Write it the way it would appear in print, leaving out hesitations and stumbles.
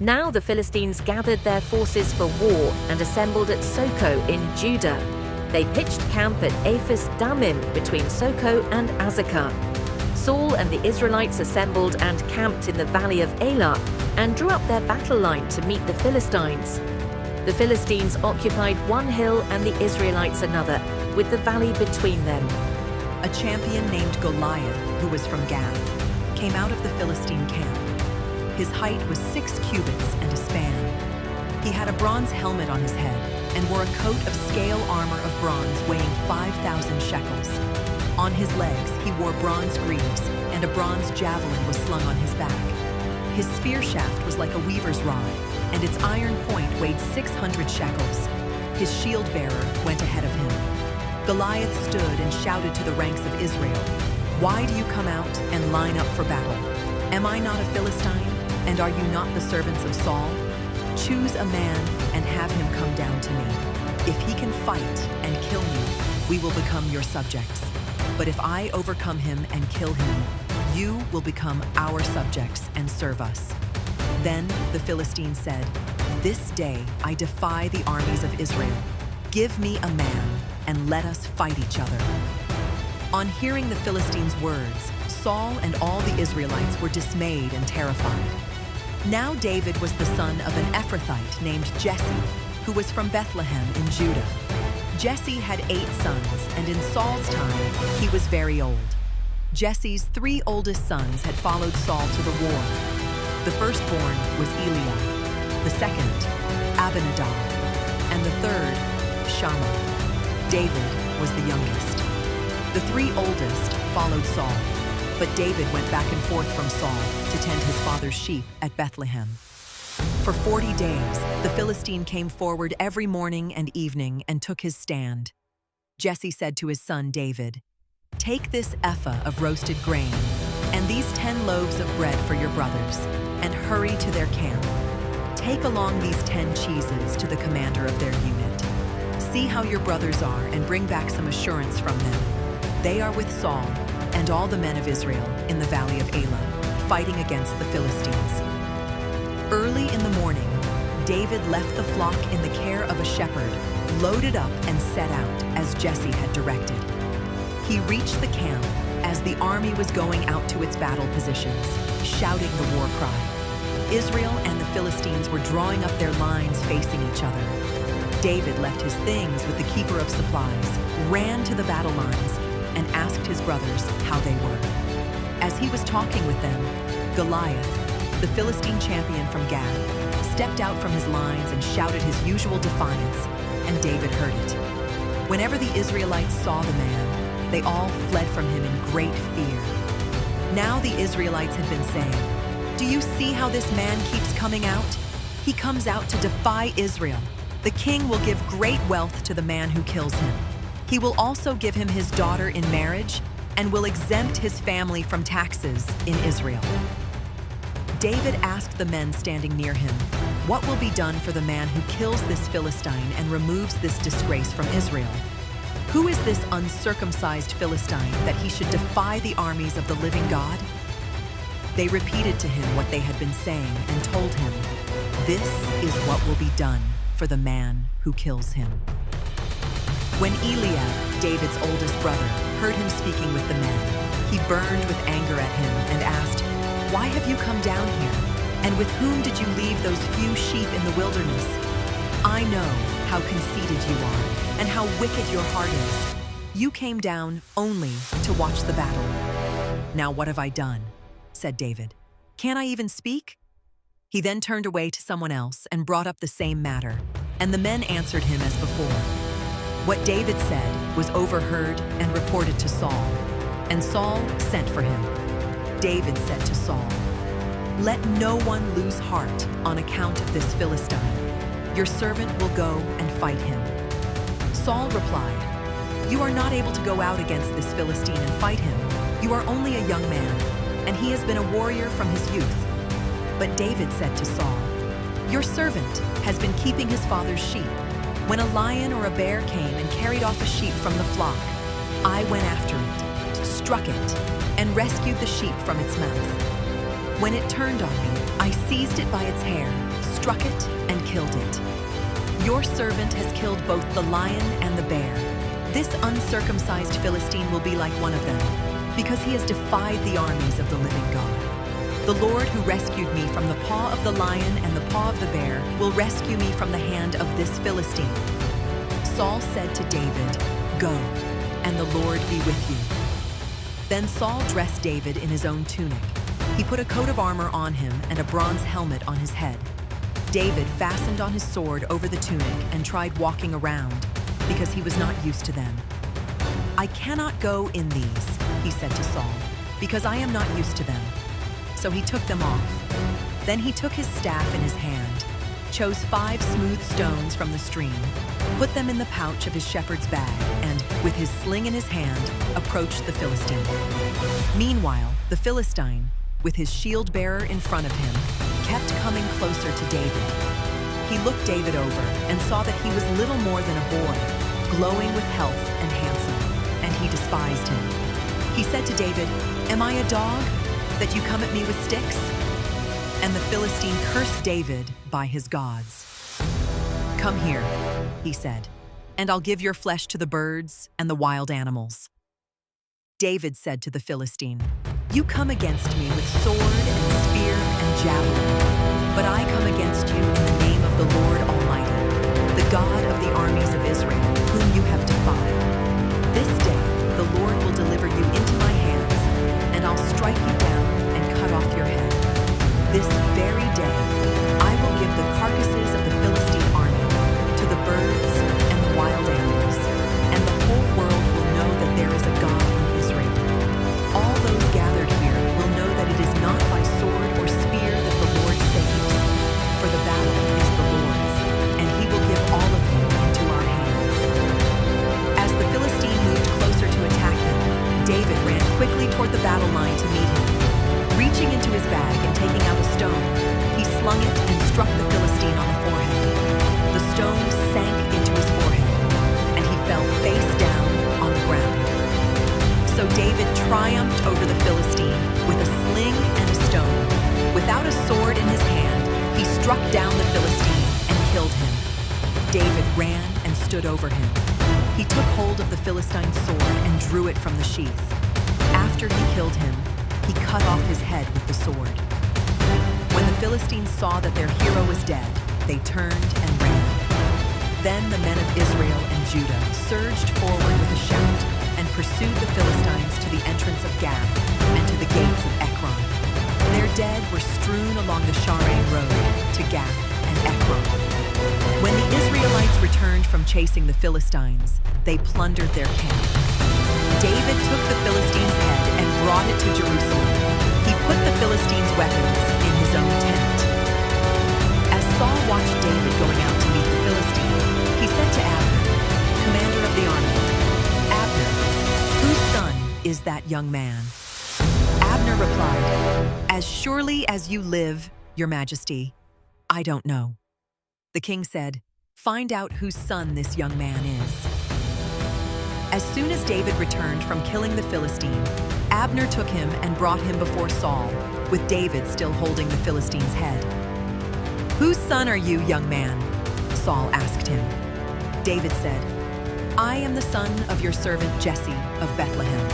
Now the Philistines gathered their forces for war and assembled at Soko in Judah. They pitched camp at Ephes Dammim between Soko and Azekah. Saul and the Israelites assembled and camped in the valley of Elah and drew up their battle line to meet the Philistines. The Philistines occupied one hill and the Israelites another, with the valley between them. A champion named Goliath, who was from Gath, came out of the Philistine camp. His height was 6 cubits and a span. He had a bronze helmet on his head and wore a coat of scale armor of bronze weighing 5,000 shekels. On his legs he wore bronze greaves, and a bronze javelin was slung on his back. His spear shaft was like a weaver's rod, and its iron point weighed 600 shekels. His shield-bearer went ahead of him. Goliath stood and shouted to the ranks of Israel, "Why do you come out and line up for battle? Am I not a Philistine, and are you not the servants of Saul? Choose a man and have him come down to me. If he can fight and kill me, we will become your subjects. But if I overcome him and kill him, you will become our subjects and serve us." Then the Philistines said, "This day I defy the armies of Israel. Give me a man and let us fight each other." On hearing the Philistines' words, Saul and all the Israelites were dismayed and terrified. Now David was the son of an Ephrathite named Jesse, who was from Bethlehem in Judah. Jesse had 8 sons, and in Saul's time, he was very old. Jesse's 3 oldest sons had followed Saul to the war. The firstborn was Eliab, the second, Abinadab, and the third, Shammah. David was the youngest. The 3 oldest followed Saul, but David went back and forth from Saul to tend his father's sheep at Bethlehem. For 40 days, the Philistine came forward every morning and evening and took his stand. Jesse said to his son David, "Take this ephah of roasted grain and these 10 loaves of bread for your brothers, and hurry to their camp. Take along these 10 cheeses to the commander of their unit. See how your brothers are and bring back some assurance from them. They are with Saul and all the men of Israel in the valley of Elah, fighting against the Philistines." Early in the morning, David left the flock in the care of a shepherd, loaded up and set out as Jesse had directed. He reached the camp as the army was going out to its battle positions, shouting the war cry. Israel and the Philistines were drawing up their lines facing each other. David left his things with the keeper of supplies, ran to the battle lines, and asked his brothers how they were. As he was talking with them, Goliath, the Philistine champion from Gath, stepped out from his lines and shouted his usual defiance, and David heard it. Whenever the Israelites saw the man, they all fled from him in great fear. Now the Israelites had been saying, "Do you see how this man keeps coming out? He comes out to defy Israel. The king will give great wealth to the man who kills him. He will also give him his daughter in marriage and will exempt his family from taxes in Israel." David asked the men standing near him, "What will be done for the man who kills this Philistine and removes this disgrace from Israel? Who is this uncircumcised Philistine that he should defy the armies of the living God?" They repeated to him what they had been saying and told him, "This is what will be done for the man who kills him." When Eliab, David's oldest brother, heard him speaking with the men, he burned with anger at him and asked, "Why have you come down here? And with whom did you leave those few sheep in the wilderness? I know how conceited you are and how wicked your heart is. You came down only to watch the battle." "Now what have I done?" said David. "Can't I even speak?" He then turned away to someone else and brought up the same matter, and the men answered him as before. What David said was overheard and reported to Saul, and Saul sent for him. David said to Saul, "Let no one lose heart on account of this Philistine. Your servant will go and fight him." Saul replied, "You are not able to go out against this Philistine and fight him. You are only a young man, and he has been a warrior from his youth." But David said to Saul, "Your servant has been keeping his father's sheep. When a lion or a bear came and carried off a sheep from the flock, I went after it, struck it, and rescued the sheep from its mouth. When it turned on me, I seized it by its hair struck it and killed it. Your servant has killed both the lion and the bear. This uncircumcised Philistine will be like one of them, because he has defied the armies of the living God. The Lord who rescued me from the paw of the lion and the paw of the bear will rescue me from the hand of this Philistine." Saul said to David, "Go, and the Lord be with you." Then Saul dressed David in his own tunic. He put a coat of armor on him and a bronze helmet on his head. David fastened on his sword over the tunic and tried walking around, because he was not used to them. "I cannot go in these," he said to Saul, "because I am not used to them." So he took them off. Then he took his staff in his hand, chose 5 smooth stones from the stream, put them in the pouch of his shepherd's bag, and, with his sling in his hand, approached the Philistine. Meanwhile, the Philistine, with his shield-bearer in front of him, kept coming closer to David. He looked David over and saw that he was little more than a boy, glowing with health and handsome, and he despised him. He said to David, "Am I a dog, that you come at me with sticks?" And the Philistine cursed David by his gods. "Come here," he said, "and I'll give your flesh to the birds and the wild animals." David said to the Philistine, "You come against me with sword and spear and javelin, but I come against you in the name of the Lord Almighty, the God of the armies of Israel, whom you have defied. This day the Lord will deliver you into my hands, and I'll strike you down and cut off your head. This very day I will give the carcasses of the Philistine army to the birds and the wild animals, and the whole world will know that there is a God in Israel. All those gathered here will know that it is not by sword or spear that the Lord saves, for the battle is the Lord's, and he will give all of you into our hands." As the Philistine moved closer to attack him, David ran quickly toward the battle line to meet him. Reaching into his bag and taking out a stone, he slung it and struck the Philistine on the forehead. The stone sank into his forehead, and he fell face down on the ground. So David triumphed over the Philistine with a sling and a stone. Without a sword in his hand, he struck down the Philistine and killed him. David ran and stood over him. He took hold of the Philistine's sword and drew it from the sheath. After he killed him, he cut off his head with the sword. When the Philistines saw that their hero was dead, they turned and ran. Then the men of Israel and Judah surged forward with a shout and pursued the Philistines to the entrance of Gath and to the gates of Ekron. Their dead were strewn along the Shaaraim road to Gath and Ekron. When the Israelites returned from chasing the Philistines, they plundered their camp. David took the Philistine's head and brought it to Jerusalem. He put the Philistine's weapons in his own tent. As Saul watched David going out to meet the Philistine, he said to Abner, commander of the army, "Abner, whose son is that young man?" Abner replied, "As surely as you live, Your Majesty, I don't know." The king said, "Find out whose son this young man is." As soon as David returned from killing the Philistine, Abner took him and brought him before Saul, with David still holding the Philistine's head. "Whose son are you, young man?" Saul asked him. David said, "I am the son of your servant Jesse of Bethlehem."